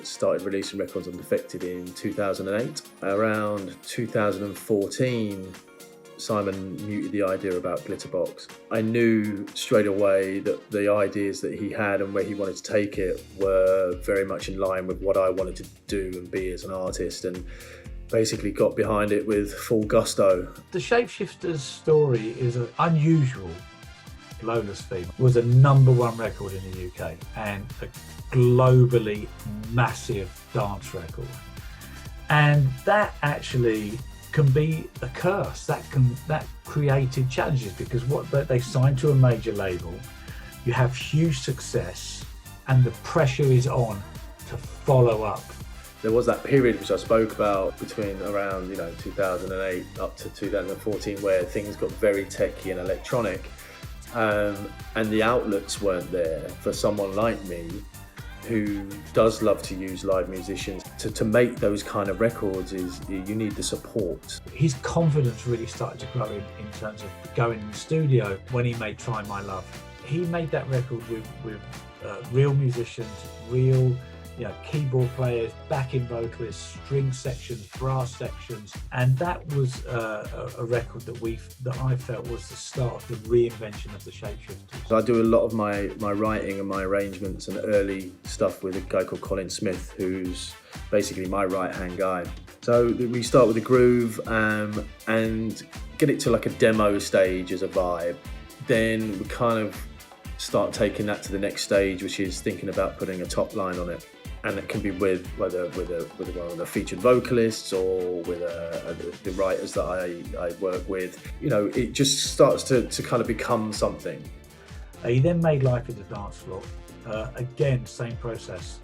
started releasing records on Defected in 2008. Around 2014, Simon muted the idea about Glitterbox. I knew straight away that the ideas that he had and where he wanted to take it were very much in line with what I wanted to do and be as an artist, and basically got behind it with full gusto. The Shapeshifters story is unusual. Lola's Theme was a #1 record in the UK and a globally massive dance record. And that actually can be a curse. That created challenges, because what they signed to a major label, you have huge success and the pressure is on to follow up. There was that period which I spoke about between around 2008 up to 2014 where things got very techy and electronic, and the outlets weren't there for someone like me who does love to use live musicians. To make those kind of records you need the support. His confidence really started to grow in terms of going in the studio when he made Try My Love. He made that record with real musicians, real keyboard players, backing vocalists, string sections, brass sections, and that was a record that I felt was the start of the reinvention of the Shapeshifters. So I do a lot of my writing and my arrangements and early stuff with a guy called Colin Smith, who's basically my right-hand guy. So we start with a groove and get it to like a demo stage as a vibe. Then we kind of start taking that to the next stage, which is thinking about putting a top line on it. And it can be with one of the featured vocalists or with the writers that I work with. It just starts to kind of become something. He then made Life at the Dance Floor. Again, same process.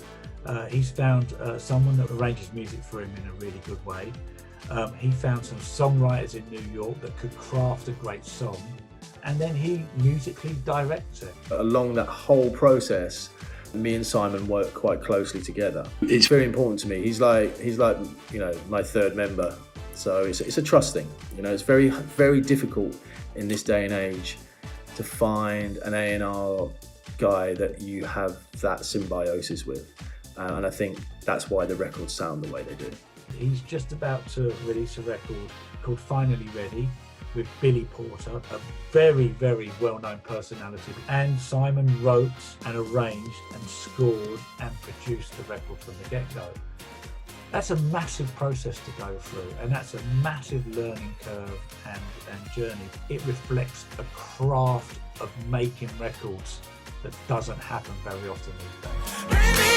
He's found someone that arranges music for him in a really good way. He found some songwriters in New York that could craft a great song, and then he musically directs it. Along that whole process, me and Simon work quite closely together. It's very important to me. He's like my third member. So it's a trust thing. It's very, very difficult in this day and age to find an A&R guy that you have that symbiosis with. And I think that's why the records sound the way they do. He's just about to release a record called Finally Ready with Billy Porter, a very, very well-known personality. And Simon wrote and arranged and scored and produced the record from the get-go. That's a massive process to go through, and that's a massive learning curve and journey. It reflects a craft of making records that doesn't happen very often these days.